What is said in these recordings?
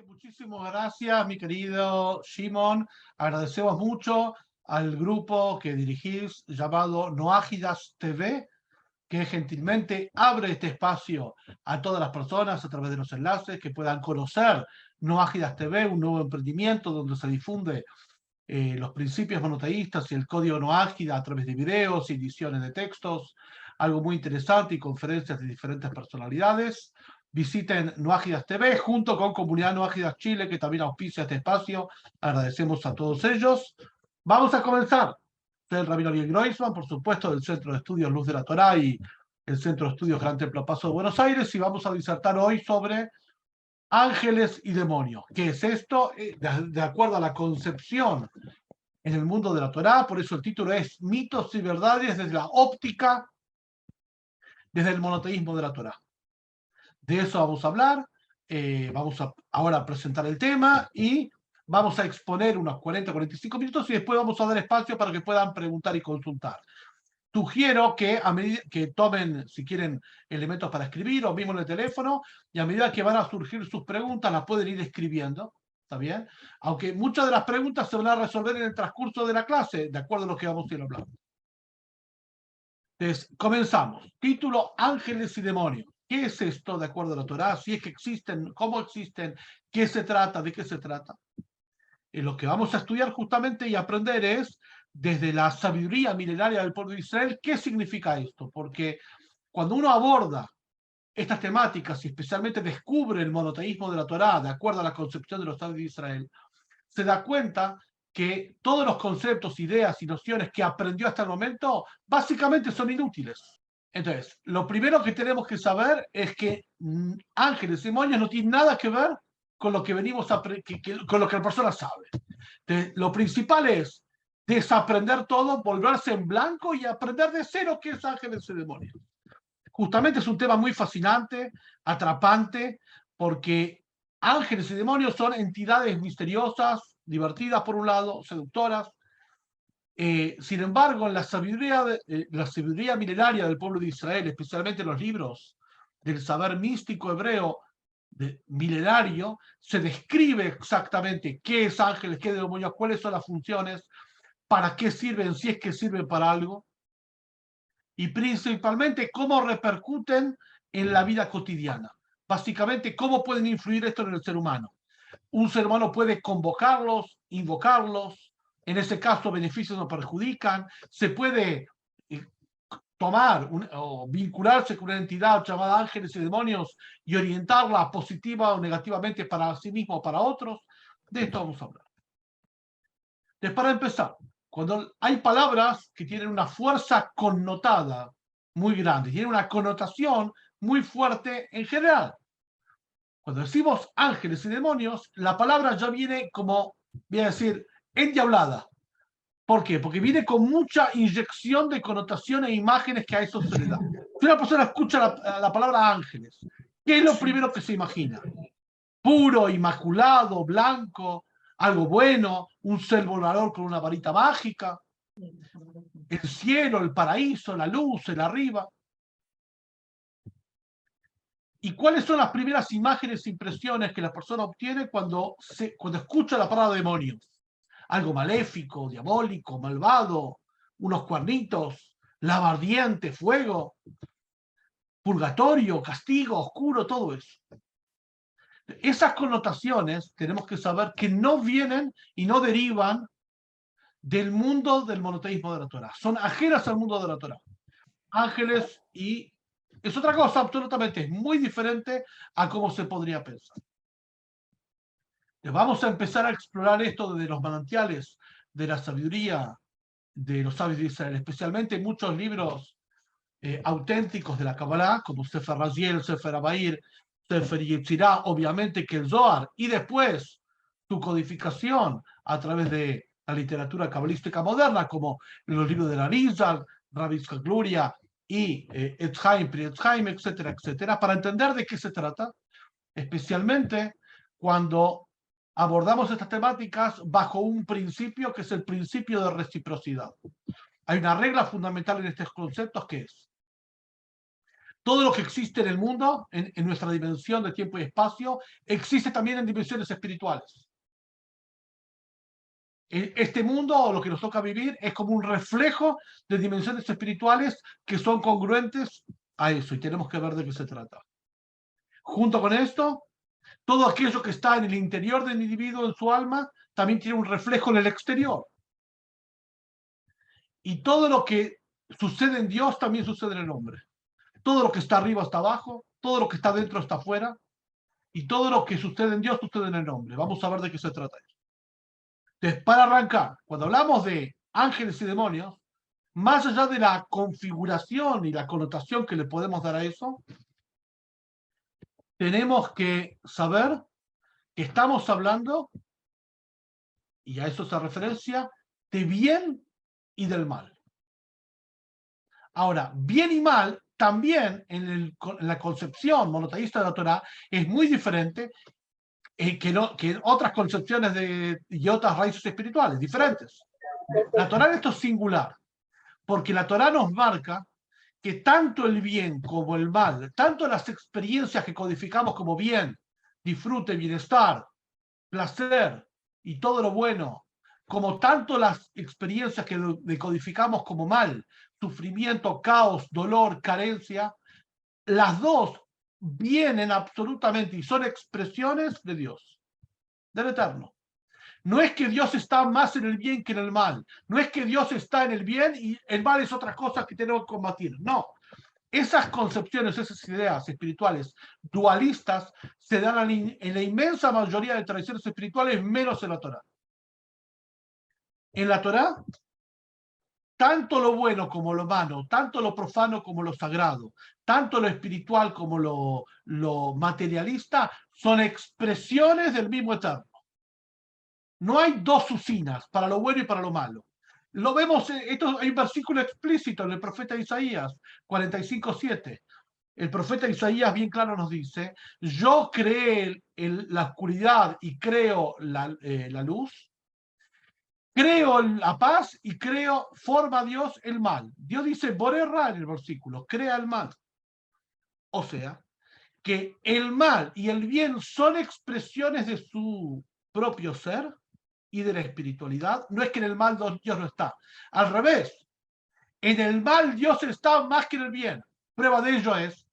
Muchísimas gracias, mi querido Shimon. Agradecemos mucho al grupo que dirigís llamado Noágidas TV, que gentilmente abre este espacio a todas las personas a través de los enlaces que puedan conocer Noágidas TV, un nuevo emprendimiento donde se difunde los principios monoteístas y el código Noágida a través de videos y ediciones de textos, algo muy interesante y conferencias de diferentes personalidades. Visiten Noágidas TV junto con Comunidad Noágidas Chile, que también auspicia este espacio. Agradecemos a todos ellos. Vamos a comenzar. Soy el Rabino Ariel Groisman, por supuesto, del Centro de Estudios Luz de la Torá y el Centro de Estudios Gran Templo Paso de Buenos Aires, y vamos a disertar hoy sobre ángeles y demonios. ¿Qué es esto? De acuerdo a la concepción en el mundo de la Torá, por eso el título es Mitos y Verdades desde la óptica, desde el monoteísmo de la Torá. De eso vamos a hablar, vamos a ahora presentar el tema y vamos a exponer unos 40-45 minutos y después vamos a dar espacio para que puedan preguntar y consultar. Sugiero que a medida que tomen, si quieren, elementos para escribir o mismo en el teléfono, y a medida que van a surgir sus preguntas, las pueden ir escribiendo, ¿está bien? Aunque muchas de las preguntas se van a resolver en el transcurso de la clase, de acuerdo a lo que vamos a ir hablando. Entonces, comenzamos. Título: Ángeles y demonios. ¿Qué es esto de acuerdo a la Torá? Si es que existen, cómo existen, qué se trata, de qué se trata. Y lo que vamos a estudiar justamente y aprender es, desde la sabiduría milenaria del pueblo de Israel, qué significa esto. Porque cuando uno aborda estas temáticas y especialmente descubre el monoteísmo de la Torá, de acuerdo a la concepción de los sabios de Israel, se da cuenta que todos los conceptos, ideas y nociones que aprendió hasta el momento básicamente son inútiles. Entonces, lo primero que tenemos que saber es que ángeles y demonios no tienen nada que ver con lo que venimos a con lo que la persona sabe. Entonces, lo principal es desaprender todo, volverse en blanco y aprender de cero qué es ángeles y demonios. Justamente es un tema muy fascinante, atrapante, porque ángeles y demonios son entidades misteriosas, divertidas por un lado, seductoras. Sin embargo, en la sabiduría milenaria del pueblo de Israel, especialmente en los libros del saber místico hebreo milenario, se describe exactamente qué es ángeles, qué es demonios, cuáles son las funciones, para qué sirven, si es que sirven para algo, y principalmente cómo repercuten en la vida cotidiana. Básicamente, cómo pueden influir esto en el ser humano. Un ser humano puede convocarlos, invocarlos, en ese caso beneficios no perjudican, se puede tomar o vincularse con una entidad llamada ángeles y demonios y orientarla positiva o negativamente para sí mismo o para otros. De esto vamos a hablar. Entonces, para empezar, cuando hay palabras que tienen una fuerza connotada muy grande, tienen una connotación muy fuerte en general. Cuando decimos ángeles y demonios, la palabra ya viene como, voy a decir, endiablada. ¿Por qué? Porque viene con mucha inyección de connotaciones e imágenes que a eso se le da. Si una persona escucha la palabra ángeles, ¿qué es lo primero que se imagina? Puro, inmaculado, blanco, algo bueno, un ser volador con una varita mágica, el cielo, el paraíso, la luz, el arriba. ¿Y cuáles son las primeras imágenes e impresiones que la persona obtiene cuando escucha la palabra demonios? Algo maléfico, diabólico, malvado, unos cuernitos, lava ardiente, fuego, purgatorio, castigo, oscuro, todo eso. Esas connotaciones tenemos que saber que no vienen y no derivan del mundo del monoteísmo de la Torah. Son ajenas al mundo de la Torah. Ángeles y es otra cosa absolutamente, es muy diferente a cómo se podría pensar. Vamos a empezar a explorar esto desde los manantiales de la sabiduría de los sabios de Israel, especialmente en muchos libros auténticos de la Kabbalah, como Sefer Raziel, Sefer Abair, Sefer Yetzirah, obviamente que el Zohar, y después su codificación a través de la literatura cabalística moderna, como los libros de la Arizal, Rabbi Yitzhak Luria y Etz Haim, Pri Etz Haim, etcétera, etcétera, para entender de qué se trata, especialmente cuando abordamos estas temáticas bajo un principio que es el principio de reciprocidad. Hay una regla fundamental en estos conceptos que es: Todo lo que existe en el mundo, en nuestra dimensión de tiempo y espacio, existe también en dimensiones espirituales. Este mundo, lo que nos toca vivir, es como un reflejo de dimensiones espirituales que son congruentes a eso, y tenemos que ver de qué se trata. Junto con esto, todo aquello que está en el interior del individuo, en su alma, también tiene un reflejo en el exterior. Y todo lo que sucede en Dios también sucede en el hombre. Todo lo que está arriba está abajo, todo lo que está dentro está afuera, y todo lo que sucede en Dios sucede en el hombre. Vamos a ver de qué se trata eso. Entonces, para arrancar, cuando hablamos de ángeles y demonios, más allá de la configuración y la connotación que le podemos dar a eso, tenemos que saber que estamos hablando, y a eso se referencia, de bien y del mal. Ahora, bien y mal, también en la concepción monoteísta de la Torá, es muy diferente que otras concepciones y otras raíces espirituales, diferentes. La Torá esto es singular, porque la Torá nos marca que tanto el bien como el mal, tanto las experiencias que codificamos como bien, disfrute, bienestar, placer y todo lo bueno, como tanto las experiencias que decodificamos como mal, sufrimiento, caos, dolor, carencia, las dos vienen absolutamente y son expresiones de Dios, del Eterno. No es que Dios está más en el bien que en el mal. No es que Dios está en el bien y el mal es otra cosa que tenemos que combatir. No. Esas concepciones, esas ideas espirituales dualistas se dan en la inmensa mayoría de tradiciones espirituales, menos en la Torá. En la Torá, tanto lo bueno como lo malo, tanto lo profano como lo sagrado, tanto lo espiritual como lo materialista, son expresiones del mismo Eterno. No hay dos usinas para lo bueno y para lo malo. Lo vemos, hay un versículo explícito en el profeta Isaías 45:7. El profeta Isaías bien claro nos dice, yo creé la oscuridad y creo la luz, creo la paz y creo, forma Dios el mal. Dios dice, Borerra en el versículo, crea el mal. O sea, que el mal y el bien son expresiones de su propio ser y de la espiritualidad. No es que en el mal Dios no está. Al revés, en el mal Dios está más que en el bien. Prueba de ello es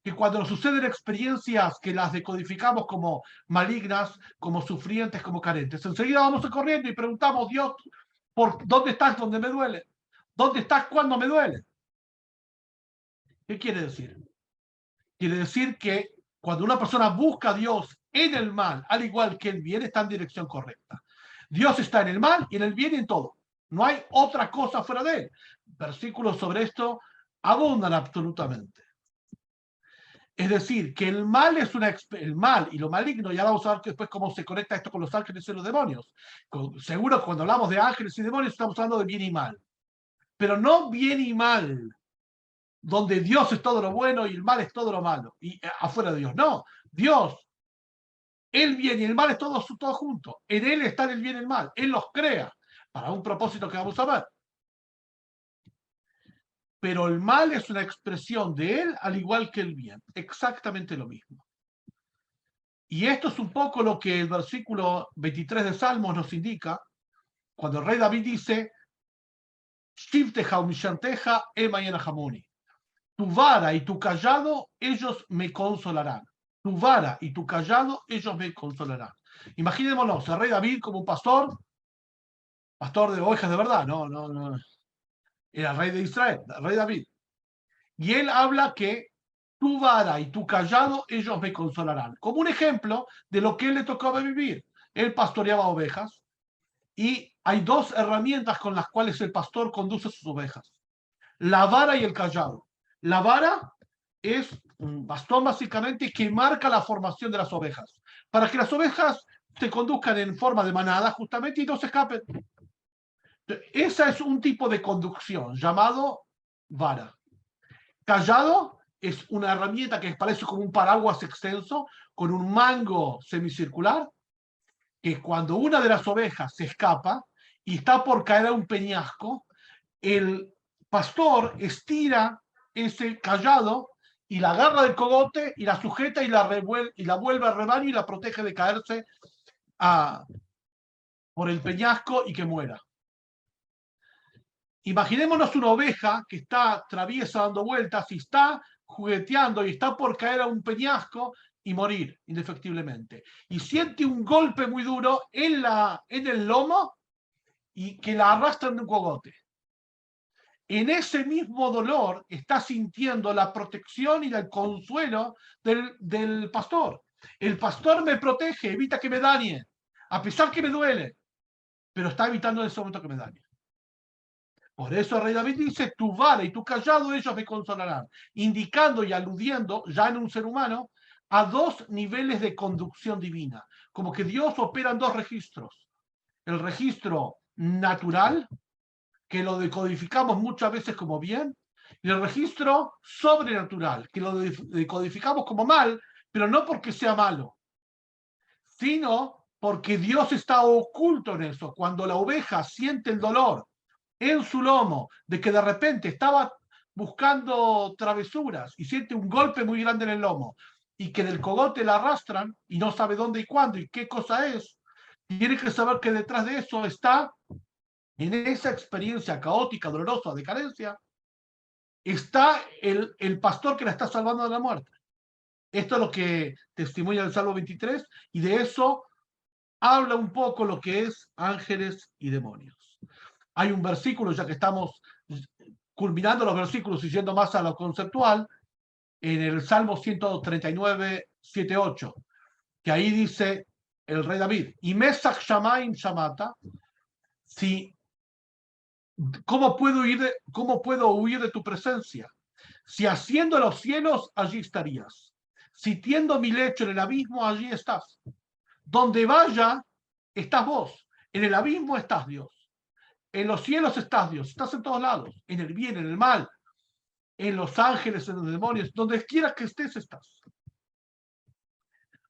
que cuando nos suceden experiencias que las decodificamos como malignas, como sufrientes, como carentes, enseguida vamos corriendo y preguntamos, Dios, ¿dónde estás donde me duele? ¿Dónde estás cuando me duele? ¿Qué quiere decir? Quiere decir que cuando una persona busca a Dios en el mal, al igual que el bien, está en dirección correcta. Dios está en el mal y en el bien y en todo. No hay otra cosa fuera de él. Versículos sobre esto abundan absolutamente. Es decir, que el mal es el mal y lo maligno, ya vamos a ver después cómo se conecta esto con los ángeles y los demonios. Seguro que cuando hablamos de ángeles y demonios estamos hablando de bien y mal. Pero no bien y mal, donde Dios es todo lo bueno y el mal es todo lo malo, y afuera de Dios. No, Dios, el bien y el mal es todo junto. En Él está el bien y el mal. Él los crea para un propósito que vamos a ver. Pero el mal es una expresión de Él al igual que el bien. Exactamente lo mismo. Y esto es un poco lo que el versículo 23 de Salmos nos indica, cuando el rey David dice, Shivteja umishanteja emayen jamoni. Tu vara y tu callado, ellos me consolarán. Tu vara y tu callado, ellos me consolarán. Imaginémonos, el rey David como un pastor de ovejas de verdad, no. Era el rey de Israel, el rey David. Y él habla que tu vara y tu callado, ellos me consolarán. Como un ejemplo de lo que él le tocaba vivir. Él pastoreaba ovejas y hay dos herramientas con las cuales el pastor conduce sus ovejas. La vara y el callado. La vara es un bastón básicamente que marca la formación de las ovejas, para que las ovejas se conduzcan en forma de manada justamente y no se escapen. Esa es un tipo de conducción llamado vara. Callado es una herramienta que parece como un paraguas extenso con un mango semicircular, que cuando una de las ovejas se escapa y está por caer a un peñasco, el pastor estira ese callado y la agarra del cogote y la sujeta y la vuelve al rebaño y la protege de caerse por el peñasco y que muera. Imaginémonos una oveja que está traviesa dando vueltas y está jugueteando y está por caer a un peñasco y morir indefectiblemente. Y siente un golpe muy duro en el lomo y que la arrastran de un cogote. En ese mismo dolor está sintiendo la protección y el consuelo del pastor. El pastor me protege, evita que me dañe, a pesar que me duele, pero está evitando en ese momento que me dañe. Por eso el rey David dice, tu vara y tu callado ellos me consolarán, indicando y aludiendo ya en un ser humano a dos niveles de conducción divina, como que Dios opera en dos registros. El registro natural, que lo decodificamos muchas veces como bien, y el registro sobrenatural, que lo decodificamos como mal, pero no porque sea malo, sino porque Dios está oculto en eso. Cuando la oveja siente el dolor en su lomo de que de repente estaba buscando travesuras y siente un golpe muy grande en el lomo y que del cogote la arrastran y no sabe dónde y cuándo y qué cosa es, tiene que saber que detrás de eso está, en esa experiencia caótica, dolorosa, de carencia, está el pastor que la está salvando de la muerte. Esto es lo que testimonia el Salmo 23 y de eso habla un poco lo que es ángeles y demonios. Hay un versículo, ya que estamos culminando los versículos y yendo más a lo conceptual, en el Salmo 139, 7, 8, que ahí dice el rey David, y Mesach Shamaim Shamata, si, ¿cómo puedo huir de tu presencia? Si haciendo los cielos, allí estarías. Si tiendo mi lecho en el abismo, allí estás. Donde vaya, estás vos. En el abismo estás Dios. En los cielos estás Dios. Estás en todos lados. En el bien, en el mal. En los ángeles, en los demonios. Donde quieras que estés, estás.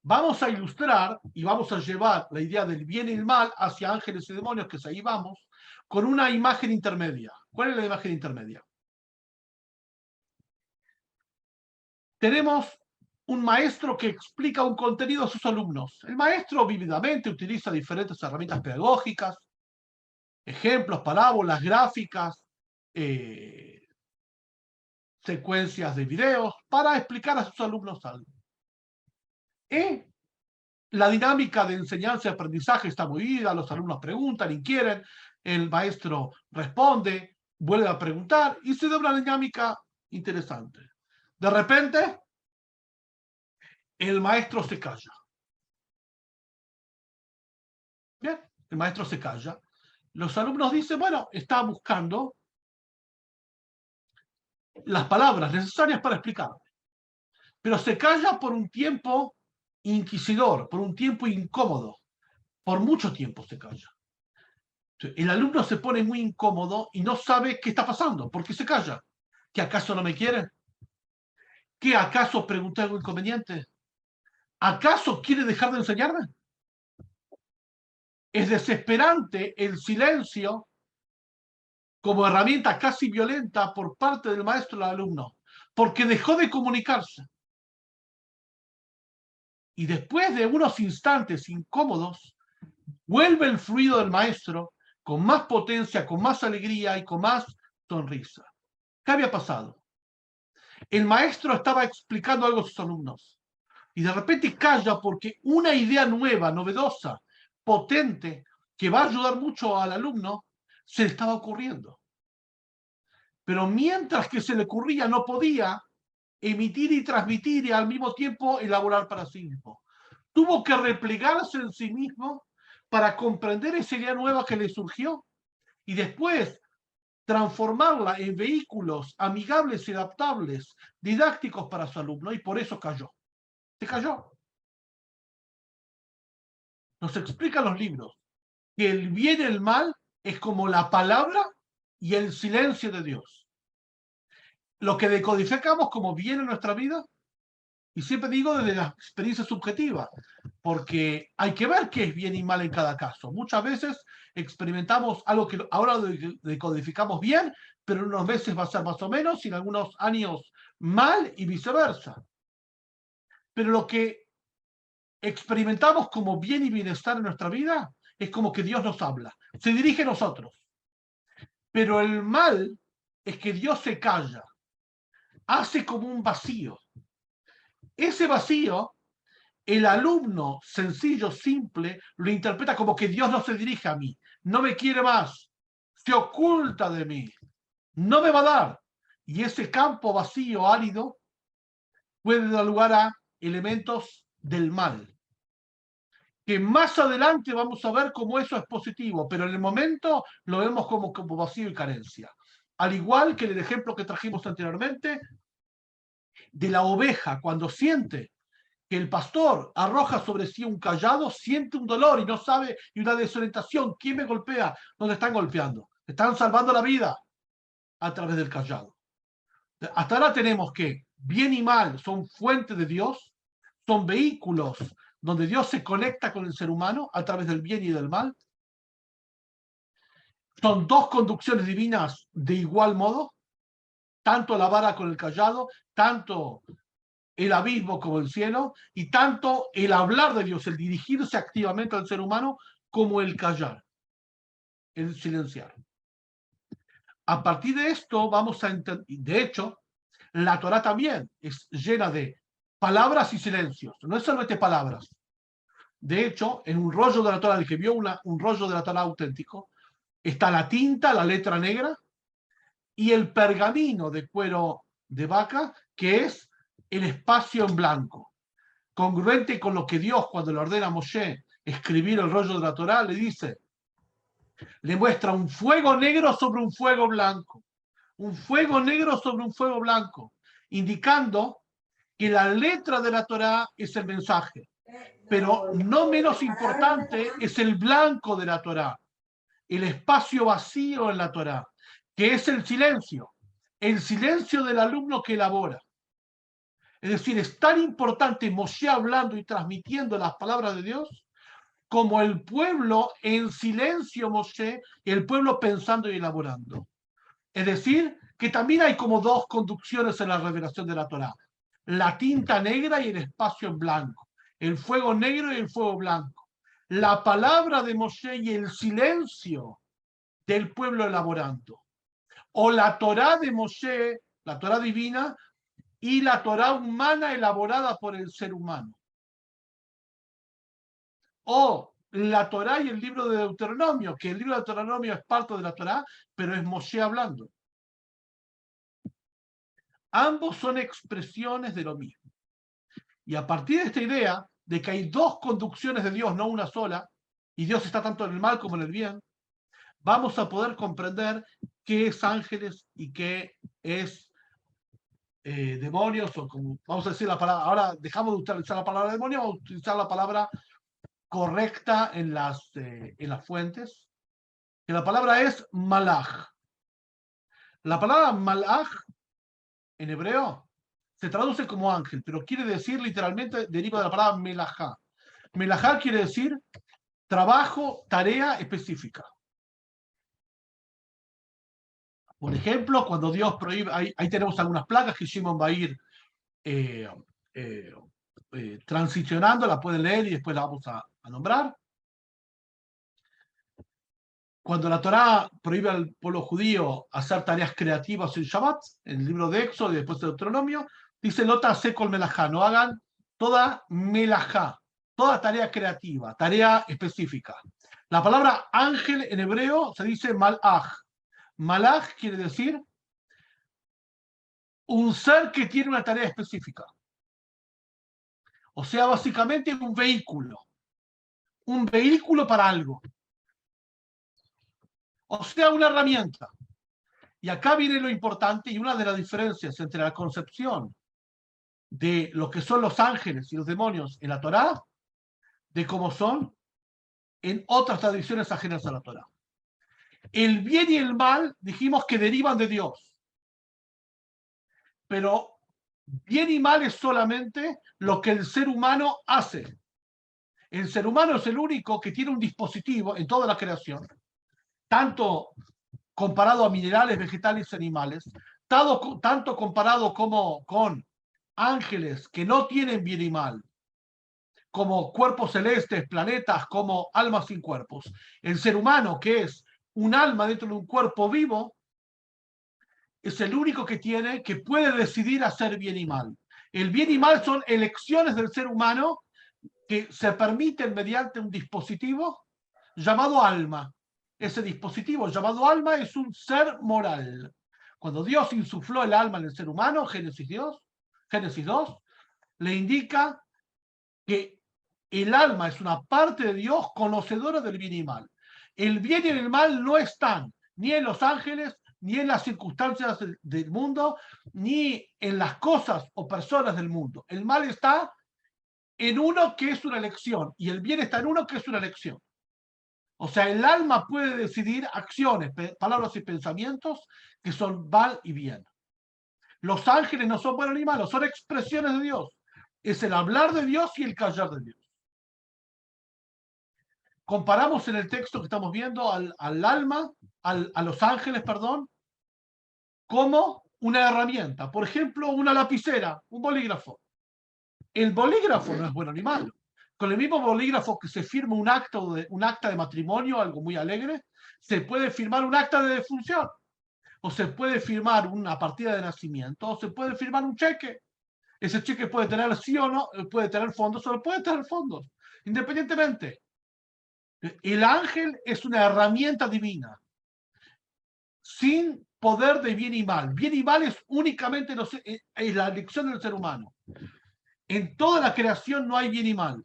Vamos a ilustrar y vamos a llevar la idea del bien y el mal hacia ángeles y demonios, que ahí vamos, con una imagen intermedia. ¿Cuál es la imagen intermedia? Tenemos un maestro que explica un contenido a sus alumnos. El maestro vívidamente utiliza diferentes herramientas pedagógicas, ejemplos, parábolas, gráficas, secuencias de videos, para explicar a sus alumnos algo. La dinámica de enseñanza y aprendizaje está muy vida, los alumnos preguntan, inquieren, el maestro responde, vuelve a preguntar y se da una dinámica interesante. De repente, el maestro se calla. Bien, el maestro se calla. Los alumnos dicen, bueno, está buscando las palabras necesarias para explicar. Pero se calla por un tiempo inquisidor, por un tiempo incómodo. Por mucho tiempo se calla. El alumno se pone muy incómodo y no sabe qué está pasando. ¿Por qué se calla? ¿Que acaso no me quiere? ¿Que acaso pregunté algo inconveniente? ¿Acaso quiere dejar de enseñarme? Es desesperante el silencio como herramienta casi violenta por parte del maestro al alumno, porque dejó de comunicarse. Y después de unos instantes incómodos, vuelve el fluido del maestro con más potencia, con más alegría y con más sonrisa. ¿Qué había pasado? El maestro estaba explicando algo a sus alumnos y de repente calla porque una idea nueva, novedosa, potente, que va a ayudar mucho al alumno, se le estaba ocurriendo. Pero mientras que se le ocurría, no podía emitir y transmitir y al mismo tiempo elaborar para sí mismo. Tuvo que replegarse en sí mismo para comprender esa idea nueva que le surgió y después transformarla en vehículos amigables y adaptables, didácticos para su alumno, y por eso cayó. Se cayó. Nos explican los libros que el bien y el mal es como la palabra y el silencio de Dios. Lo que decodificamos como bien en nuestra vida, y siempre digo desde la experiencia subjetiva, porque hay que ver qué es bien y mal en cada caso. Muchas veces experimentamos algo que ahora decodificamos bien, pero en unos meses va a ser más o menos, y en algunos años mal y viceversa. Pero lo que experimentamos como bien y bienestar en nuestra vida es como que Dios nos habla, se dirige a nosotros. Pero el mal es que Dios se calla, hace como un vacío. Ese vacío, el alumno sencillo, simple, lo interpreta como que Dios no se dirige a mí, no me quiere más, se oculta de mí, no me va a dar. Y ese campo vacío, árido, puede dar lugar a elementos del mal, que más adelante vamos a ver cómo eso es positivo, pero en el momento lo vemos como vacío y carencia. Al igual que en el ejemplo que trajimos anteriormente, de la oveja, cuando siente que el pastor arroja sobre sí un cayado, siente un dolor y no sabe, y una desorientación. ¿Quién me golpea? No le están golpeando. Están salvando la vida a través del cayado. Hasta ahora tenemos que bien y mal son fuentes de Dios, son vehículos donde Dios se conecta con el ser humano a través del bien y del mal. Son dos conducciones divinas de igual modo, tanto la vara con el cayado, tanto el abismo como el cielo, y tanto el hablar de Dios, el dirigirse activamente al ser humano, como el callar, el silenciar. A partir de esto vamos a entender, de hecho, la Torá también es llena de palabras y silencios, no es solamente palabras. De hecho, en un rollo de la Torá, el que vio un rollo de la Torá auténtico, está la tinta, la letra negra, y el pergamino de cuero de vaca, que es el espacio en blanco, congruente con lo que Dios, cuando le ordena a Moshe escribir el rollo de la Torá, le dice, le muestra un fuego negro sobre un fuego blanco, un fuego negro sobre un fuego blanco, indicando que la letra de la Torá es el mensaje, pero no menos importante es el blanco de la Torá, el espacio vacío en la Torá, que es el silencio del alumno que elabora. Es decir, es tan importante Moshe hablando y transmitiendo las palabras de Dios como el pueblo en silencio Moshe, y el pueblo pensando y elaborando. Es decir, que también hay como dos conducciones en la revelación de la Torá. La tinta negra y el espacio en blanco. El fuego negro y el fuego blanco. La palabra de Moshe y el silencio del pueblo elaborando. O la Torá de Moshe, la Torá divina, y la Torá humana elaborada por el ser humano. O la Torá y el libro de Deuteronomio, que el libro de Deuteronomio es parte de la Torá, pero es Moshe hablando. Ambos son expresiones de lo mismo. Y a partir de esta idea de que hay dos conducciones de Dios, no una sola, y Dios está tanto en el mal como en el bien, vamos a poder comprender qué es ángeles y qué es demonios, o como vamos a decir la palabra, ahora dejamos de utilizar la palabra demonio, vamos a utilizar la palabra correcta en las fuentes, que la palabra es malach. La palabra malach en hebreo se traduce como ángel, pero quiere decir literalmente, deriva de la palabra melajá. Melajá quiere decir trabajo, tarea específica. Por ejemplo, cuando Dios prohíbe, ahí tenemos algunas plagas que Shimon va a ir eh, eh, transicionando, la pueden leer y después la vamos a nombrar. Cuando la Torá prohíbe al pueblo judío hacer tareas creativas en Shabbat, en el libro de Éxodo y después de Deuteronomio, dice Lota secol melajá, no hagan toda melajá, toda tarea creativa, tarea específica. La palabra ángel en hebreo se dice malach. Malach quiere decir un ser que tiene una tarea específica. O sea, básicamente un vehículo para algo. O sea, una herramienta. Y acá viene lo importante y una de las diferencias entre la concepción de lo que son los ángeles y los demonios en la Torá, de cómo son en otras tradiciones ajenas a la Torá. El bien y el mal dijimos que derivan de Dios, pero bien y mal es solamente lo que el ser humano hace. El ser humano es el único que tiene un dispositivo en toda la creación, tanto comparado a minerales, vegetales y animales, tanto comparado como con ángeles que no tienen bien y mal, como cuerpos celestes, planetas, como almas sin cuerpos. El ser humano, que es un alma dentro de un cuerpo vivo, es el único que puede decidir hacer bien y mal. El bien y mal son elecciones del ser humano que se permiten mediante un dispositivo llamado alma. Ese dispositivo llamado alma es un ser moral. Cuando Dios insufló el alma en el ser humano, Génesis 2, le indica que el alma es una parte de Dios conocedora del bien y mal. El bien y el mal no están ni en los ángeles, ni en las circunstancias del mundo, ni en las cosas o personas del mundo. El mal está en uno que es una elección y el bien está en uno que es una elección. O sea, el alma puede decidir acciones, palabras y pensamientos que son mal y bien. Los ángeles no son buenos ni malos, son expresiones de Dios. Es el hablar de Dios y el callar de Dios. Comparamos en el texto que estamos viendo al alma, a los ángeles, perdón, como una herramienta. Por ejemplo, una lapicera, un bolígrafo. El bolígrafo no es bueno ni malo. Con el mismo bolígrafo que se firma un acta de matrimonio, algo muy alegre, se puede firmar un acta de defunción, o se puede firmar una partida de nacimiento, o se puede firmar un cheque. Ese cheque puede tener sí o no, puede tener fondos o no puede tener fondos, independientemente. El ángel es una herramienta divina, sin poder de bien y mal. Bien y mal es únicamente la elección del ser humano. En toda la creación no hay bien y mal.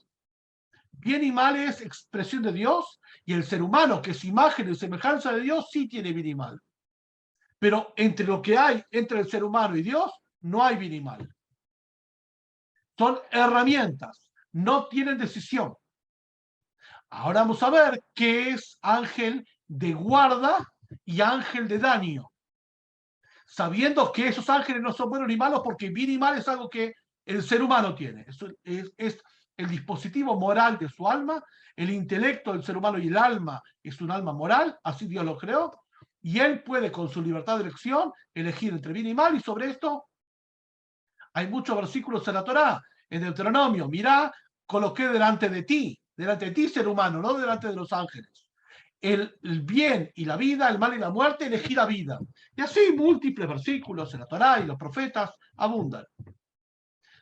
Bien y mal es expresión de Dios, y el ser humano, que es imagen y semejanza de Dios, sí tiene bien y mal. Pero entre lo que hay entre el ser humano y Dios, no hay bien y mal. Son herramientas, no tienen decisión. Ahora vamos a ver qué es ángel de guarda y ángel de daño. Sabiendo que esos ángeles no son buenos ni malos, porque bien y mal es algo que el ser humano tiene. Es el dispositivo moral de su alma, el intelecto del ser humano y el alma es un alma moral, así Dios lo creó, y él puede con su libertad de elección elegir entre bien y mal, y sobre esto hay muchos versículos en la Torá, en Deuteronomio. Mirá, coloqué delante de ti, ser humano, no delante de los ángeles. El bien y la vida, el mal y la muerte, elegí la vida. Y así múltiples versículos en la Torá y los profetas abundan.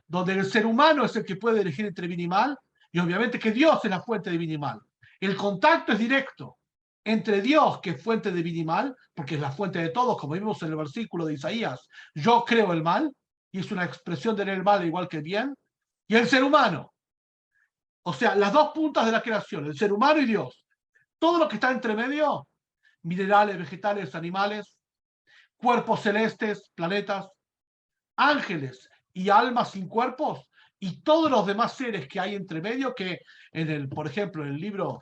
Donde el ser humano es el que puede elegir entre bien y mal, y obviamente que Dios es la fuente de bien y mal. El contacto es directo entre Dios, que es fuente de bien y mal, porque es la fuente de todos, como vimos en el versículo de Isaías, yo creo el mal, y es una expresión del mal igual que el bien, y el ser humano. O sea, las dos puntas de la creación, el ser humano y Dios. Todo lo que está entre medio, minerales, vegetales, animales, cuerpos celestes, planetas, ángeles y almas sin cuerpos, y todos los demás seres que hay entre medio, que por ejemplo, en el libro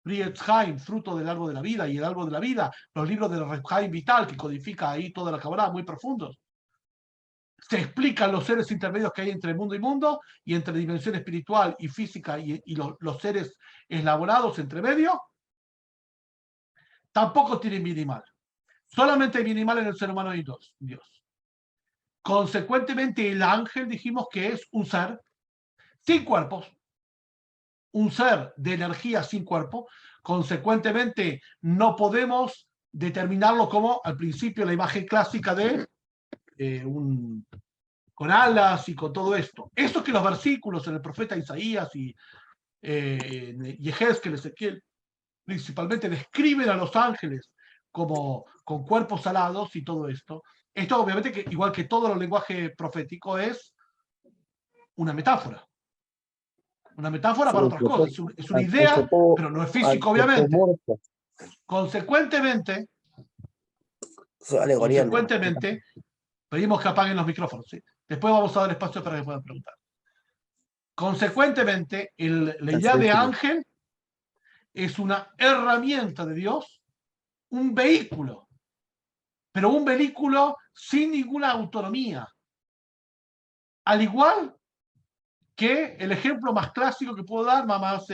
Prietz-Haim, Fruto del Árbol de la Vida, y el Árbol de la Vida, los libros de Reb Chaim Vital, que codifica ahí toda la Kabbalah, muy profundos, se explican los seres intermedios que hay entre mundo y mundo, y entre dimensión espiritual y física, y los seres elaborados entre medio, tampoco tienen bien y mal. Solamente hay bien y mal en el ser humano y Dios. Consecuentemente, el ángel dijimos que es un ser sin cuerpos, un ser de energía sin cuerpo. Consecuentemente, no podemos determinarlo como al principio la imagen clásica de con alas y con todo esto. Eso que los versículos en el profeta Isaías y Yehezkel, Ezequiel, principalmente describen a los ángeles como con cuerpos alados y todo esto. Esto obviamente, que igual que todo el lenguaje profético, es una metáfora. Una metáfora para otras cosas. Es una idea, pero no es físico, obviamente. Consecuentemente, pedimos que apaguen los micrófonos. ¿Sí? Después vamos a dar espacio para que puedan preguntar. Consecuentemente, la idea de ángel es una herramienta de Dios, un vehículo, pero un vehículo sin ninguna autonomía. Al igual que el ejemplo más clásico que puedo dar, más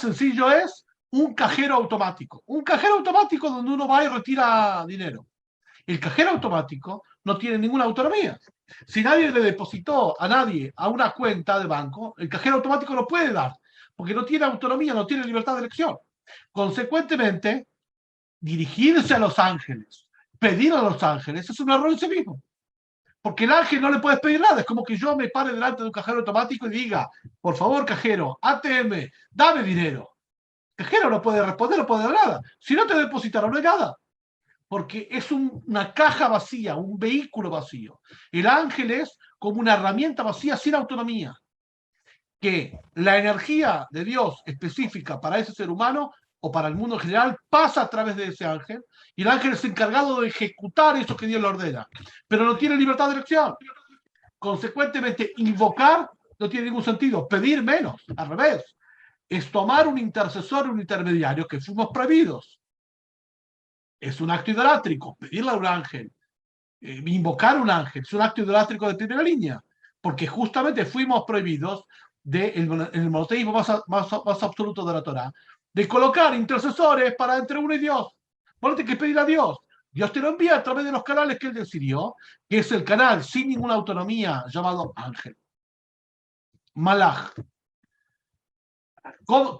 sencillo, es un cajero automático. Un cajero automático donde uno va y retira dinero. El cajero automático no tiene ninguna autonomía. Si nadie le depositó a nadie a una cuenta de banco, el cajero automático no puede dar, porque no tiene autonomía, no tiene libertad de elección. Consecuentemente, dirigirse a los ángeles, pedir a los ángeles, es un error en sí mismo. Porque el ángel no le puedes pedir nada. Es como que yo me pare delante de un cajero automático y diga, por favor, cajero, ATM, dame dinero. El cajero no puede responder, no puede dar nada. Si no te depositaron, no hay nada. Porque es una caja vacía, un vehículo vacío. El ángel es como una herramienta vacía sin autonomía. Que la energía de Dios específica para ese ser humano o para el mundo en general pasa a través de ese ángel y el ángel es encargado de ejecutar eso que Dios le ordena, pero no tiene libertad de elección. Consecuentemente, invocar no tiene ningún sentido, pedir menos, al revés. Es tomar un intercesor, un intermediario que fuimos prohibidos. Es un acto idolátrico, pedirle a un ángel, invocar un ángel, es un acto idolátrico de primera línea, porque justamente fuimos prohibidos el monoteísmo más absoluto de la Torá, de colocar intercesores para entre uno y Dios. Vos no tenés que pedir a Dios. Dios te lo envía a través de los canales que él decidió, que es el canal sin ninguna autonomía llamado ángel. Malach.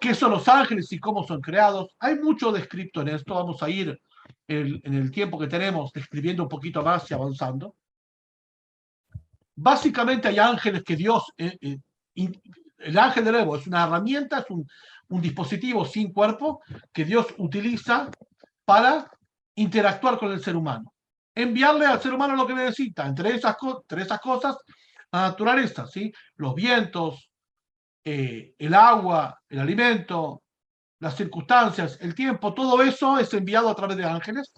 ¿Qué son los ángeles y cómo son creados? Hay mucho descrito en esto. Vamos a ir en el tiempo que tenemos describiendo un poquito más y avanzando. Básicamente hay ángeles que Dios, el ángel de nuevo es una herramienta, es un dispositivo sin cuerpo que Dios utiliza para interactuar con el ser humano. Enviarle al ser humano lo que necesita, entre esas cosas, la naturaleza, ¿sí? Los vientos, el agua, el alimento, las circunstancias, el tiempo, todo eso es enviado a través de ángeles.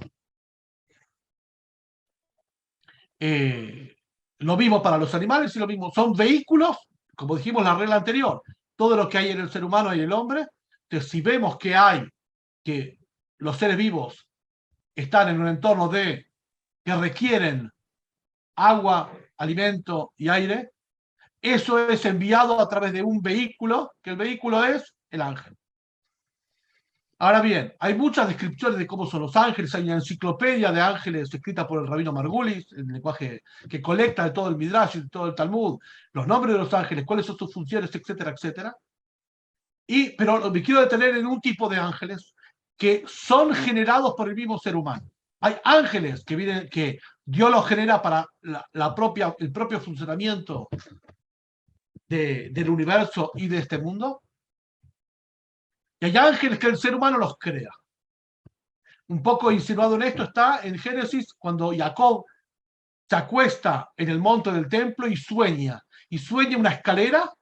Lo mismo para los animales y lo mismo. Son vehículos, como dijimos en la regla anterior, todo lo que hay en el ser humano y el hombre. Entonces, si vemos que los seres vivos están en un entorno que requieren agua, alimento y aire, eso es enviado a través de un vehículo, que el vehículo es el ángel. Ahora bien, hay muchas descripciones de cómo son los ángeles. Hay una enciclopedia de ángeles escrita por el rabino Margulis, el lenguaje que colecta de todo el Midrash y de todo el Talmud, los nombres de los ángeles, cuáles son sus funciones, etcétera, etcétera. Pero me quiero detener en un tipo de ángeles que son generados por el mismo ser humano. Hay ángeles que Dios los genera para el propio funcionamiento del universo y de este mundo. Y hay ángeles que el ser humano los crea. Un poco insinuado en esto está en Génesis, cuando Jacob se acuesta en el monte del templo y sueña una escalera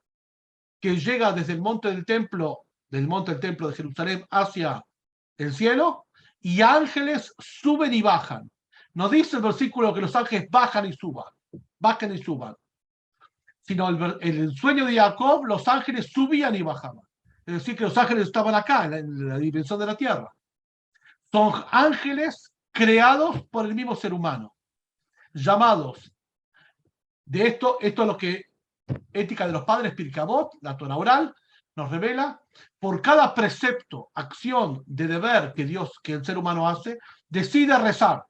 que llega desde el monte del templo de Jerusalén hacia el cielo, y ángeles suben y bajan. No dice el versículo que los ángeles bajan y suban, sino el sueño de Jacob, los ángeles subían y bajaban. Es decir, que los ángeles estaban acá, en la dimensión de la tierra. Son ángeles creados por el mismo ser humano, llamados. De esto es lo que Ética de los Padres, Pirkei Avot, la Torah oral, nos revela. Por cada precepto, acción de deber que el ser humano hace, decide rezar,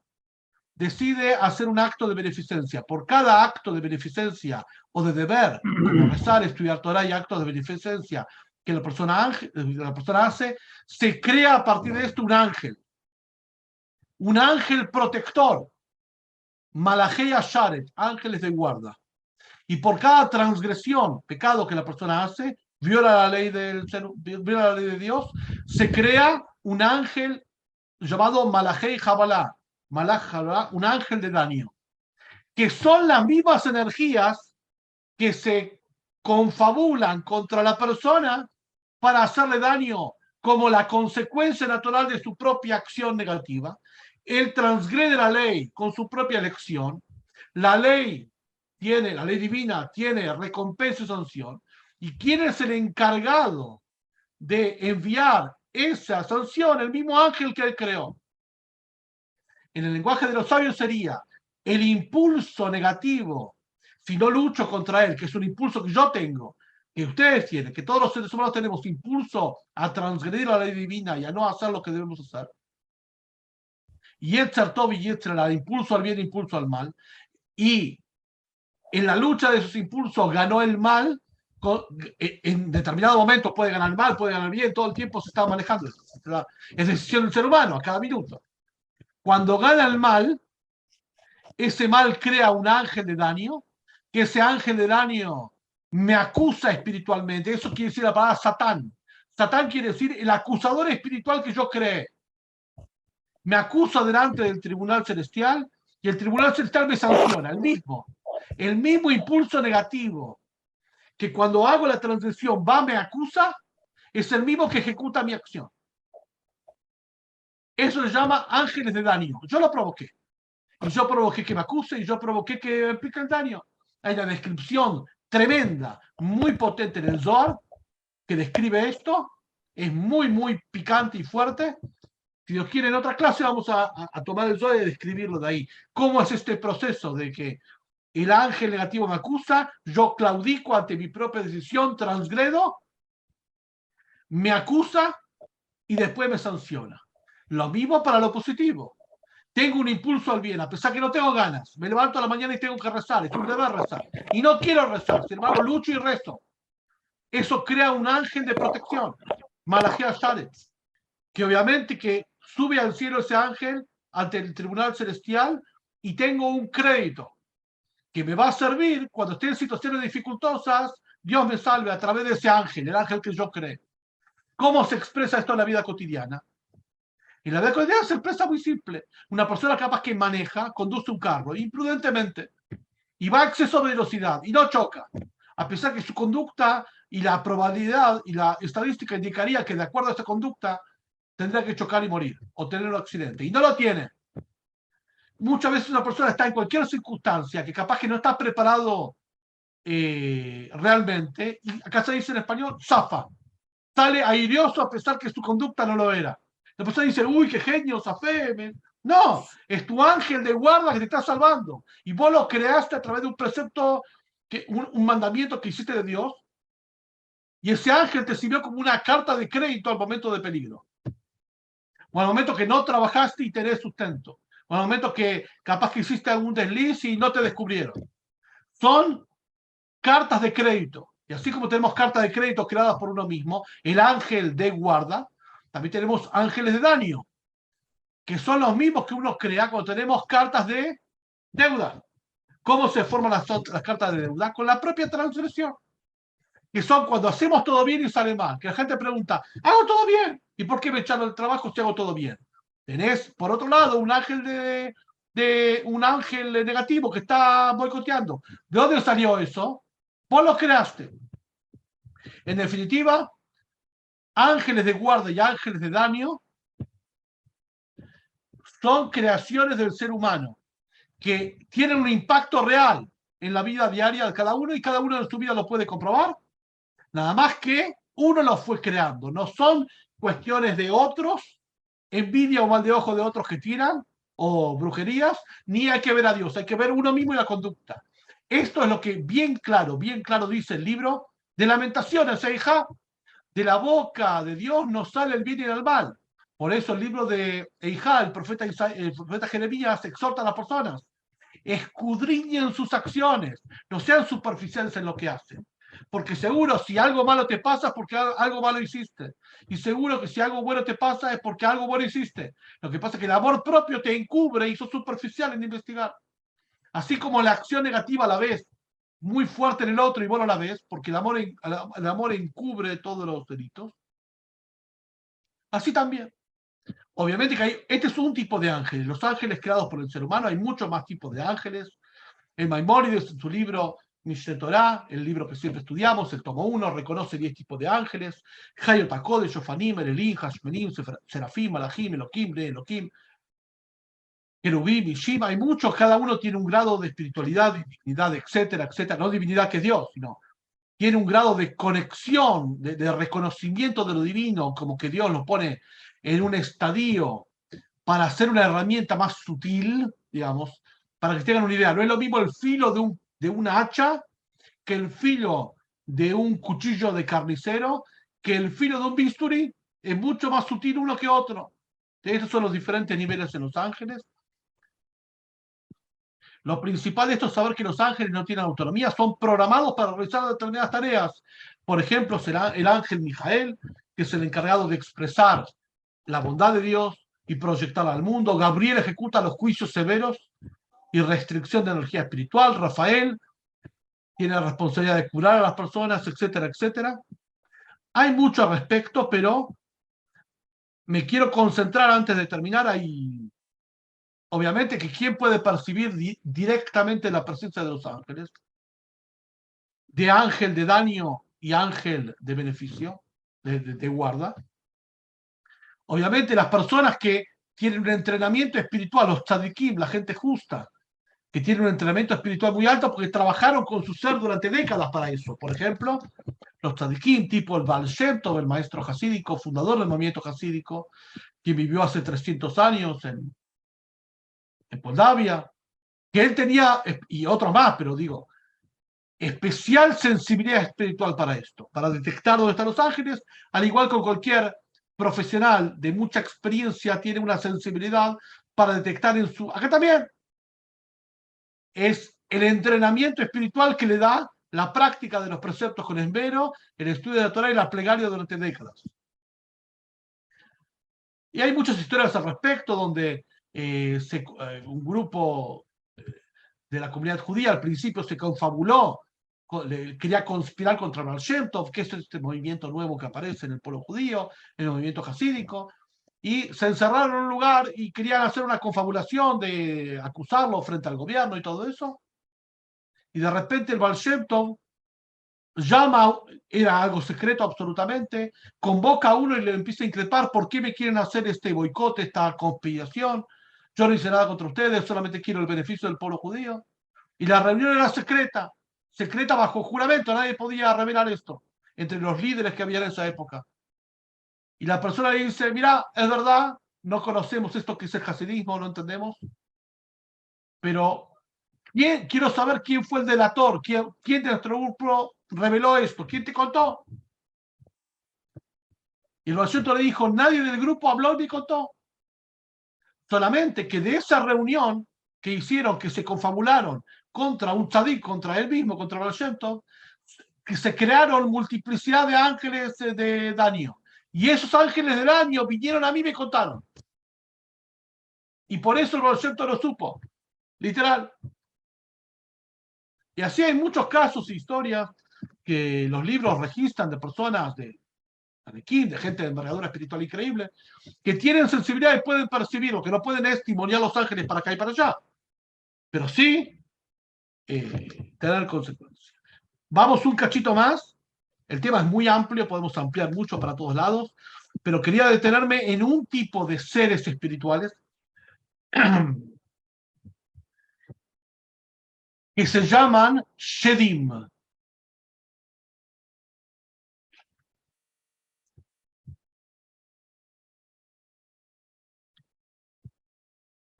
decide hacer un acto de beneficencia. Por cada acto de beneficencia o de deber, como rezar, estudiar Torah y actos de beneficencia que la persona hace, se crea a partir de esto un ángel protector, Malachei Asharet, ángeles de guarda. Y por cada transgresión, pecado que la persona hace, viola la ley de Dios, se crea un ángel llamado Malachei Jabalá, un ángel de daño, que son las mismas energías que se confabulan contra la persona para hacerle daño como la consecuencia natural de su propia acción negativa. Él transgrede la ley con su propia elección. La ley divina tiene recompensa y sanción. ¿Y quién es el encargado de enviar esa sanción? El mismo ángel que él creó. En el lenguaje de los sabios sería el impulso negativo, si no lucho contra él, que es un impulso que yo tengo, que ustedes tienen, que todos los seres humanos tenemos impulso a transgredir la ley divina y a no hacer lo que debemos hacer, Yetzer Tov y Yetzer Hara, impulso al bien, impulso al mal, y en la lucha de esos impulsos ganó el mal. En determinado momento puede ganar el mal, puede ganar el bien, todo el tiempo se está manejando eso. Es decisión del ser humano a cada minuto. Cuando gana el mal, ese mal crea un ángel de daño, que ese ángel de daño me acusa espiritualmente. Eso quiere decir la palabra Satán. Satán quiere decir el acusador espiritual que yo creé. Me acusa delante del tribunal celestial y el tribunal celestial me sanciona, el mismo impulso negativo que cuando hago la transgresión va, me acusa, es el mismo que ejecuta mi acción. Eso se llama ángeles de daño. Yo lo provoqué. Y yo provoqué que me acuse y yo provoqué que me aplique el daño. Hay una descripción tremenda, muy potente en el Zohar, que describe esto. Es muy, muy picante y fuerte. Si Dios quiere, en otra clase vamos a tomar el Zohar y describirlo de ahí. ¿Cómo es este proceso de que el ángel negativo me acusa, yo claudico ante mi propia decisión, transgredo, me acusa y después me sanciona? Lo mismo para lo positivo. Tengo un impulso al bien, a pesar que no tengo ganas. Me levanto a la mañana y tengo que rezar, es un deber rezar. Y no quiero rezar, sin embargo lucho y rezo. Eso crea un ángel de protección, Malachia Sharet, que obviamente que sube al cielo ese ángel ante el tribunal celestial y tengo un crédito que me va a servir cuando esté en situaciones dificultosas, Dios me salve a través de ese ángel, el ángel que yo creo. ¿Cómo se expresa esto en la vida cotidiana? En la vida cotidiana se expresa muy simple. Una persona capaz que maneja, conduce un carro imprudentemente y va a exceso de velocidad y no choca, a pesar que su conducta y la probabilidad y la estadística indicaría que de acuerdo a esta conducta tendría que chocar y morir o tener un accidente. Y no lo tiene. Muchas veces una persona está en cualquier circunstancia que capaz que no está preparado realmente, y acá se dice en español, zafa. Sale airioso a pesar que su conducta no lo era. La persona dice, uy, qué genio, zafé. No, es tu ángel de guarda que te está salvando. Y vos lo creaste a través de un precepto, un mandamiento que hiciste de Dios. Y ese ángel te sirvió como una carta de crédito al momento de peligro. O al momento que no trabajaste y tenés sustento. O al momento que capaz que hiciste algún desliz y no te descubrieron. Son cartas de crédito. Y así como tenemos cartas de crédito creadas por uno mismo, el ángel de guarda, también tenemos ángeles de daño, que son los mismos que uno crea cuando tenemos cartas de deuda. ¿Cómo se forman las cartas de deuda? Con la propia transgresión. Que son cuando hacemos todo bien y sale mal. Que la gente pregunta, ¿hago todo bien? ¿Y por qué me echaron el trabajo si hago todo bien? Tenés, por otro lado, un ángel un ángel negativo que está boicoteando. ¿De dónde salió eso? Vos lo creaste. En definitiva, ángeles de guarda y ángeles de daño son creaciones del ser humano que tienen un impacto real en la vida diaria de cada uno y cada uno en su vida lo puede comprobar. Nada más que uno los fue creando. No son cuestiones de otros, envidia o mal de ojo de otros que tiran o brujerías, ni hay que ver a Dios, hay que ver uno mismo y la conducta. Esto es lo que bien claro dice el libro de Lamentaciones, hija. De la boca de Dios no sale el bien y el mal. Por eso el libro de Eijá, el profeta Jeremías, exhorta a las personas: escudriñen sus acciones, no sean superficiales en lo que hacen. Porque seguro si algo malo te pasa es porque algo malo hiciste. Y seguro que si algo bueno te pasa es porque algo bueno hiciste. Lo que pasa es que el amor propio te encubre y sos superficial en investigar. Así como la acción negativa a la vez muy fuerte en el otro y vos no la ves, porque el amor encubre todos los delitos. Así también. Obviamente que este es un tipo de ángeles. Los ángeles creados por el ser humano, hay muchos más tipos de ángeles. El Maimónides, en su libro Mishneh Torah, el libro que siempre estudiamos, el tomo 1, reconoce 10 tipos de ángeles. Hayot HaKodesh, Shofanim, Erelim, Hashmenim, Serafim, Malachim, Elohim, Elohim, Querubim y Shima, hay muchos, cada uno tiene un grado de espiritualidad, divinidad, etcétera, etcétera. No divinidad que es Dios, sino tiene un grado de conexión, de reconocimiento de lo divino, como que Dios lo pone en un estadio para hacer una herramienta más sutil, digamos, para que tengan una idea. No es lo mismo el filo de una hacha que el filo de un cuchillo de carnicero, que el filo de un bisturí es mucho más sutil uno que otro. Estos son los diferentes niveles en los ángeles. Lo principal de esto es saber que los ángeles no tienen autonomía, son programados para realizar determinadas tareas. Por ejemplo, será el ángel Mijael, que es el encargado de expresar la bondad de Dios y proyectarla al mundo. Gabriel ejecuta los juicios severos y restricción de energía espiritual. Rafael tiene la responsabilidad de curar a las personas, etcétera, etcétera. Hay mucho al respecto, pero me quiero concentrar antes de terminar ahí. Obviamente que quién puede percibir directamente la presencia de los ángeles, de ángel de daño y ángel de beneficio, de guarda. Obviamente las personas que tienen un entrenamiento espiritual, los tzadikim, la gente justa, que tienen un entrenamiento espiritual muy alto porque trabajaron con su ser durante décadas para eso. Por ejemplo, los tzadikim, tipo el Baal Shem Tov, el maestro jasídico, fundador del movimiento jasídico, que vivió hace 300 años en Moldavia, que él tenía, y otros más, pero digo, especial sensibilidad espiritual para esto, para detectar dónde están los ángeles, al igual que cualquier profesional de mucha experiencia tiene una sensibilidad para detectar en su... Acá también es el entrenamiento espiritual que le da la práctica de los preceptos con esmero, el estudio de la Torah y la plegaria durante décadas. Y hay muchas historias al respecto donde un grupo de la comunidad judía al principio se confabuló, quería conspirar contra Baal Shem Tov, que es este movimiento nuevo que aparece en el pueblo judío, en el movimiento jasídico, y se encerraron en un lugar y querían hacer una confabulación de acusarlo frente al gobierno y todo eso. Y de repente el Baal Shem Tov llama, era algo secreto absolutamente, convoca a uno y le empieza a increpar: ¿por qué me quieren hacer este boicot, esta conspiración? Yo no hice nada contra ustedes, solamente quiero el beneficio del pueblo judío. Y la reunión era secreta, secreta bajo juramento, nadie podía revelar esto, entre los líderes que había en esa época. Y la persona le dice: mira, es verdad, no conocemos esto que es el hasidismo, no entendemos, pero quiero saber quién fue el delator, quién de nuestro grupo reveló esto, quién te contó. Y el asunto le dijo: nadie del grupo habló ni contó. Solamente que de esa reunión que hicieron, que se confabularon contra un tzadik, contra él mismo, contra Baal Shem Tov, que se crearon multiplicidad de ángeles de daño. Y esos ángeles de daño vinieron a mí y me contaron. Y por eso el Baal Shem Tov lo supo. Literal. Y así hay muchos casos e historias que los libros registran de personas de gente de envergadura espiritual increíble, que tienen sensibilidad y pueden percibir, lo que no pueden es testimoniar los ángeles para acá y para allá, pero sí tener consecuencias. Vamos un cachito más. El tema es muy amplio, podemos ampliar mucho para todos lados, pero quería detenerme en un tipo de seres espirituales que se llaman Shedim.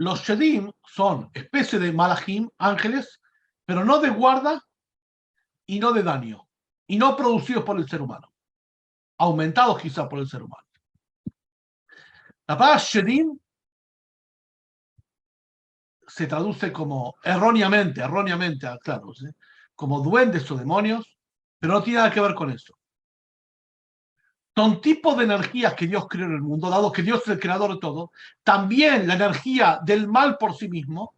Los Shedim son especie de malachim, ángeles, pero no de guarda y no de daño, y no producidos por el ser humano, aumentados quizá por el ser humano. La palabra Shedim se traduce como erróneamente, claro, ¿sí? Como duendes o demonios, pero no tiene nada que ver con eso. Son tipos de energías que Dios creó en el mundo, dado que Dios es el creador de todo. También la energía del mal por sí mismo.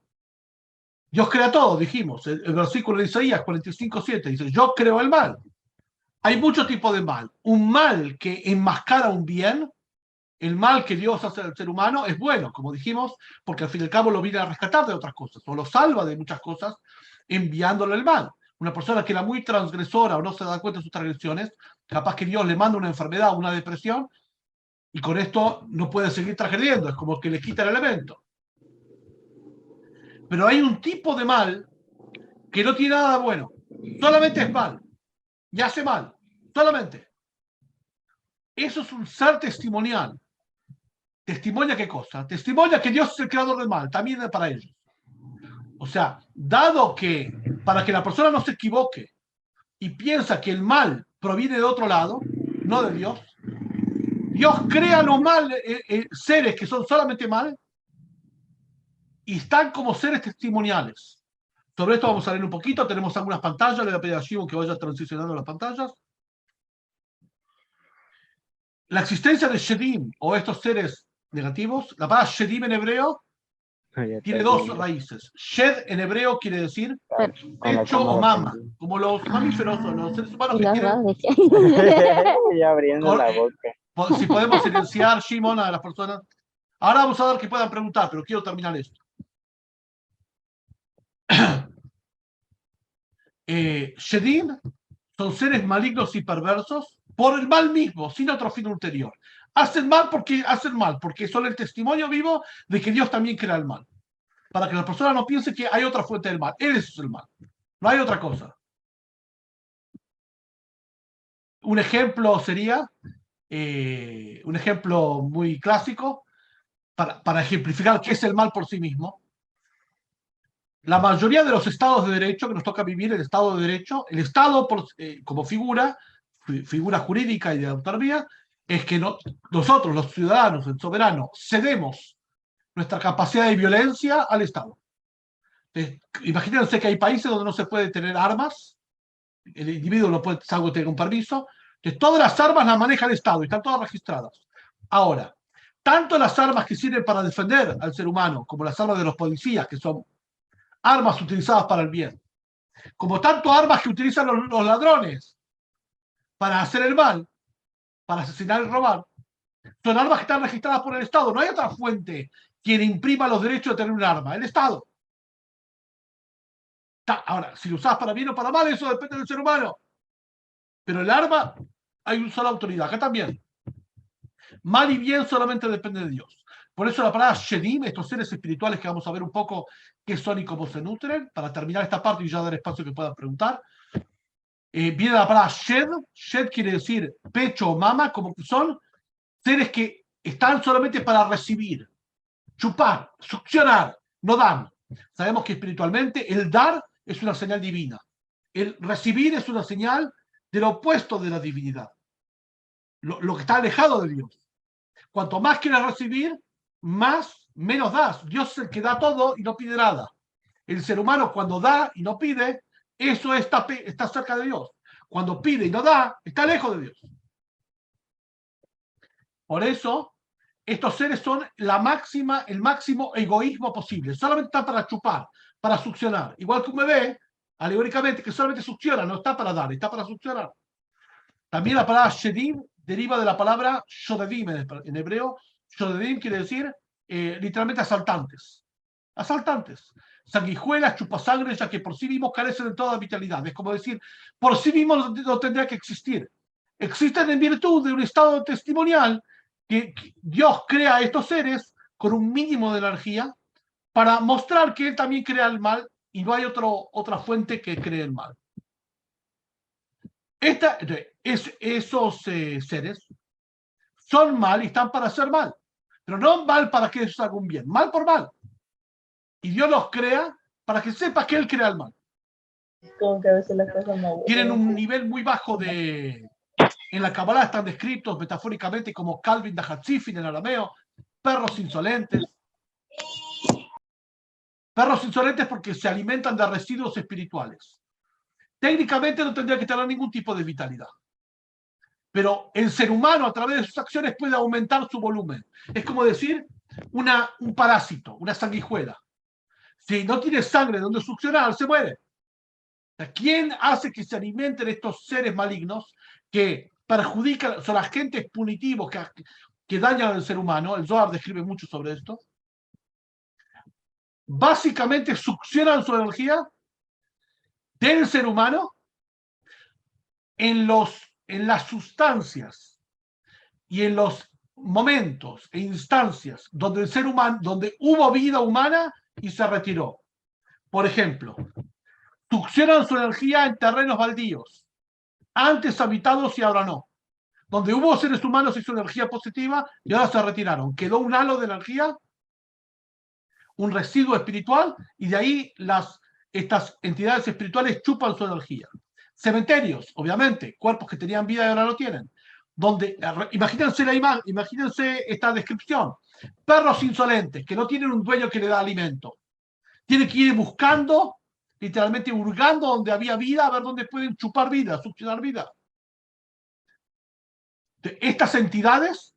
Dios crea todo, dijimos. El versículo de Isaías 45:7 dice: yo creo el mal. Hay muchos tipos de mal. Un mal que enmascara un bien. El mal que Dios hace al ser humano es bueno, como dijimos, porque al fin y al cabo lo viene a rescatar de otras cosas, o lo salva de muchas cosas, enviándole el mal. Una persona que era muy transgresora o no se da cuenta de sus transgresiones, capaz que Dios le manda una enfermedad, una depresión, y con esto no puede seguir transgrediendo, es como que le quita el elemento. Pero hay un tipo de mal que no tiene nada bueno, solamente es mal, y hace mal, solamente. Eso es un ser testimonial. ¿Testimonia qué cosa? Testimonia que Dios es el creador del mal, también es para ellos. O sea, dado que para que la persona no se equivoque y piensa que el mal proviene de otro lado, no de Dios, Dios crea los mal, seres que son solamente mal, y están como seres testimoniales. Sobre esto vamos a leer un poquito, tenemos algunas pantallas, le voy a pedir a Shivo que vaya transicionando las pantallas. La existencia de Shedim, o estos seres negativos, la palabra Shedim en hebreo tiene dos raíces. Shed en hebreo quiere decir pecho o mama, como los mamíferos o los seres humanos que tienen. Ya abriendo la boca. Si podemos silenciar, Shimon, a las personas. Ahora vamos a ver que puedan preguntar, pero quiero terminar esto. Shedim son seres malignos y perversos por el mal mismo, sin otro fin ulterior. Hacen mal porque son el testimonio vivo de que Dios también crea el mal. Para que la persona no piense que hay otra fuente del mal. Él es el mal. No hay otra cosa. Un ejemplo sería, un ejemplo muy clásico, para ejemplificar qué es el mal por sí mismo. La mayoría de los estados de derecho que nos toca vivir, el Estado de Derecho, el Estado como figura jurídica y de autonomía, es que nosotros, los ciudadanos, el soberano, cedemos nuestra capacidad de violencia al Estado. Imagínense que hay países donde no se puede tener armas, el individuo no puede tener un permiso, que todas las armas las maneja el Estado y están todas registradas. Ahora, tanto las armas que sirven para defender al ser humano, como las armas de los policías, que son armas utilizadas para el bien, como tanto armas que utilizan los ladrones para hacer el mal, para asesinar y robar, son armas que están registradas por el Estado. No hay otra fuente quien imprima los derechos de tener un arma, el Estado. Ahora, si lo usas para bien o para mal, eso depende del ser humano. Pero el arma, hay una sola autoridad. Acá también. Mal y bien solamente depende de Dios. Por eso la palabra Shedim, estos seres espirituales que vamos a ver un poco qué son y cómo se nutren, para terminar esta parte y ya dar espacio que puedan preguntar. Viene la palabra Shed. Shed quiere decir pecho o mama, como que son seres que están solamente para recibir, chupar, succionar, no dan. Sabemos que espiritualmente el dar es una señal divina. El recibir es una señal del opuesto de la divinidad. Lo que está alejado de Dios. Cuanto más quieres recibir, menos das. Dios es el que da todo y no pide nada. El ser humano cuando da y no pide, eso está cerca de Dios. Cuando pide y no da, está lejos de Dios. Por eso, estos seres son el máximo egoísmo posible. Solamente está para chupar, para succionar. Igual que un bebé, alegóricamente, que solamente succiona, no está para dar, está para succionar. También la palabra shedim deriva de la palabra shodedim en hebreo. Shodedim quiere decir literalmente asaltantes. Asaltantes. Sanguijuelas, chupasangre, ya que por sí mismos carecen de toda vitalidad. Es como decir, por sí mismos no tendría que existir. Existen en virtud de un estado testimonial que Dios crea a estos seres con un mínimo de energía para mostrar que Él también crea el mal y no hay otra fuente que cree el mal. Esos seres son mal y están para hacer mal, pero no mal para que ellos hagan un bien, mal por mal. Y Dios los crea para que sepas que Él crea el mal. Como que a veces las cosas no... Tienen un nivel muy bajo de... En la Kabbalah están descritos metafóricamente como Calvin da Hatzifin en arameo, perros insolentes. Perros insolentes porque se alimentan de residuos espirituales. Técnicamente no tendría que tener ningún tipo de vitalidad. Pero el ser humano a través de sus acciones puede aumentar su volumen. Es como decir un parásito, una sanguijuela. Si no tiene sangre donde succionar, se muere. ¿Quién hace que se alimenten estos seres malignos que perjudican, son agentes punitivos que dañan al ser humano? El Zohar describe mucho sobre esto. Básicamente succionan su energía del ser humano en las sustancias y en los momentos e instancias donde el ser humano, donde hubo vida humana y se retiró. Por ejemplo, succionan su energía en terrenos baldíos, antes habitados y ahora no. Donde hubo seres humanos y su energía positiva y ahora se retiraron. Quedó un halo de energía, un residuo espiritual, y de ahí estas entidades espirituales chupan su energía. Cementerios, obviamente, cuerpos que tenían vida y ahora no tienen. Donde, imagínense la imagen, imagínense esta descripción. Perros insolentes que no tienen un dueño que le da alimento. Tienen que ir buscando, literalmente hurgando donde había vida, a ver dónde pueden chupar vida, succionar vida. Estas entidades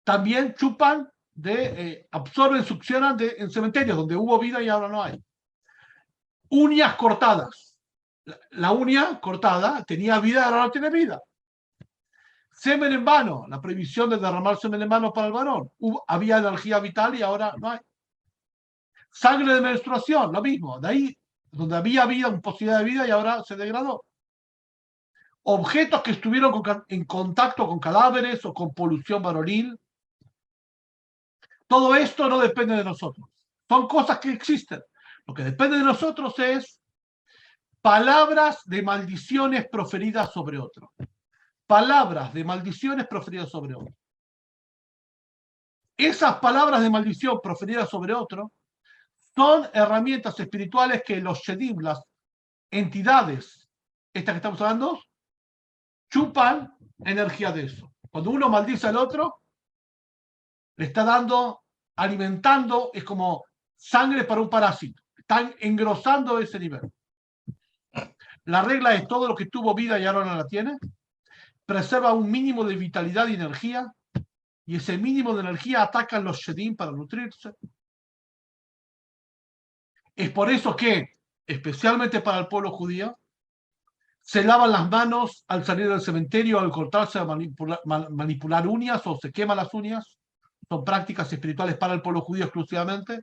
también chupan absorben, succionan en cementerios donde hubo vida y ahora no hay. Uñas cortadas. La uña cortada tenía vida y ahora no tiene vida. Semen en vano, la prohibición de derramar semen en vano para el varón. Había energía vital y ahora no hay. Sangre de menstruación, lo mismo. De ahí, donde había vida, una posibilidad de vida y ahora se degradó. Objetos que estuvieron en contacto con cadáveres o con polución varonil. Todo esto no depende de nosotros. Son cosas que existen. Lo que depende de nosotros es palabras de maldiciones proferidas sobre otro. Palabras de maldiciones proferidas sobre otro. Esas palabras de maldición proferidas sobre otro son herramientas espirituales que los Shedim, las entidades, estas que estamos hablando, chupan energía de eso. Cuando uno maldice al otro, le está dando, alimentando, es como sangre para un parásito. Están engrosando ese nivel. La regla es todo lo que tuvo vida y ahora no la tiene. Preserva un mínimo de vitalidad y energía. Y ese mínimo de energía atacan los Shedim para nutrirse. Es por eso que, especialmente para el pueblo judío, se lavan las manos al salir del cementerio, al cortarse, a manipular uñas o se queman las uñas. Son prácticas espirituales para el pueblo judío exclusivamente.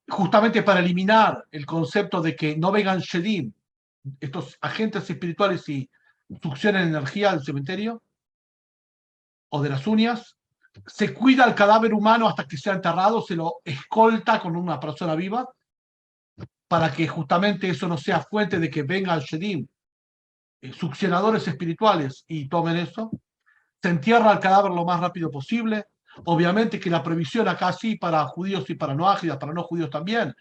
Justamente para eliminar el concepto de que no vengan Shedim, estos agentes espirituales, y succionen energía del cementerio o de las uñas. Se cuida el cadáver humano hasta que sea enterrado, se lo escolta con una persona viva, para que justamente eso no sea fuente de que vengan Shedim, succionadores espirituales, y tomen eso. Se entierra el cadáver lo más rápido posible. Obviamente que la previsión acá sí para judíos y para no ágidas, para no judíos también,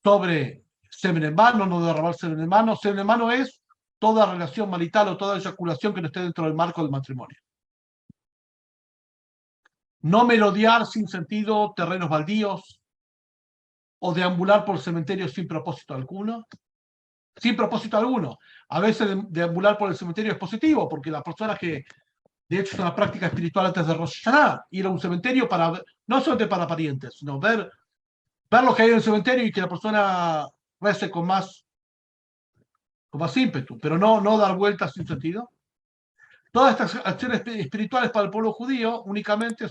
sobre semen en mano, no derramar semen en mano. Semen en mano es toda relación marital o toda eyaculación que no esté dentro del marco del matrimonio. No merodear sin sentido terrenos baldíos o deambular por cementerios sin propósito alguno. Sin propósito alguno. A veces deambular por el cementerio es positivo, porque las personas que, de hecho, es una práctica espiritual antes de Rosh Hashanah, ir a un cementerio para ver, no solamente para parientes, sino ver lo que hay en el cementerio y que la persona rece con más ímpetu, pero no dar vueltas sin sentido. Todas estas acciones espirituales para el pueblo judío únicamente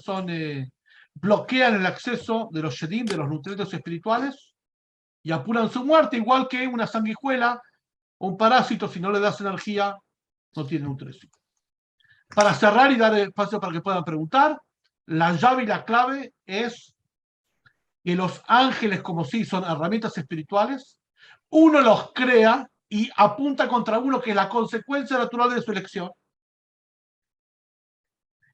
bloquean el acceso de los Shedim, de los nutrientes espirituales, y apuran su muerte, igual que una sanguijuela o un parásito. Si no le das energía, no tiene nutrición. Para cerrar y dar espacio para que puedan preguntar, la llave y la clave es que los ángeles, como sí son herramientas espirituales, uno los crea y apunta contra uno, que es la consecuencia natural de su elección.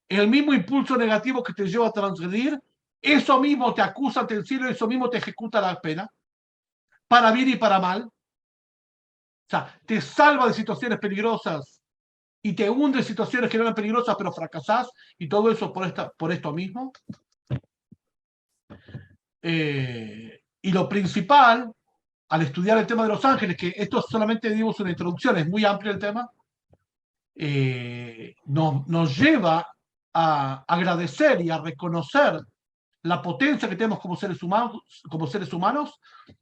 El mismo impulso negativo que te lleva a transgredir, eso mismo te acusa ante el cielo, eso mismo te ejecuta la pena, para bien y para mal. O sea, te salva de situaciones peligrosas y te hunde en situaciones que no eran peligrosas, pero fracasás, y todo eso por esto mismo. Y lo principal, al estudiar el tema de los ángeles, que esto solamente dimos una introducción, es muy amplio el tema, nos lleva a agradecer y a reconocer la potencia que tenemos como seres humanos,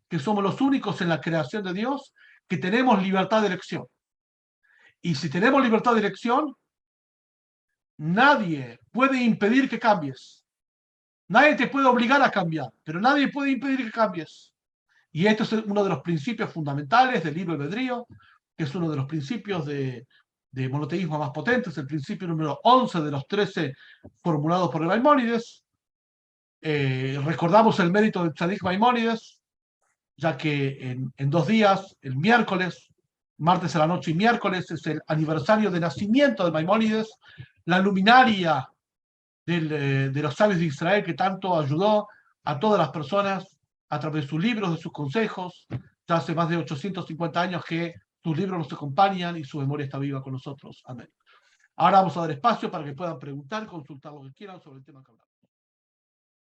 que somos los únicos en la creación de Dios que tenemos libertad de elección. Y si tenemos libertad de elección, nadie puede impedir que cambies. Nadie te puede obligar a cambiar, pero nadie puede impedir que cambies. Y esto es uno de los principios fundamentales del libre albedrío, que es uno de los principios de monoteísmo más potentes, el principio número 11 de los 13 formulados por el Maimónides. Recordamos el mérito del Tzadik Maimónides, ya que en 2 días, el miércoles, martes a la noche y miércoles, es el aniversario de nacimiento de Maimónides, la luminaria de los sabios de Israel, que tanto ayudó a todas las personas a través de sus libros, de sus consejos. Ya hace más de 850 años que tus libros nos acompañan y su memoria está viva con nosotros. Amén. Ahora vamos a dar espacio para que puedan preguntar, consultar lo que quieran sobre el tema que hablamos.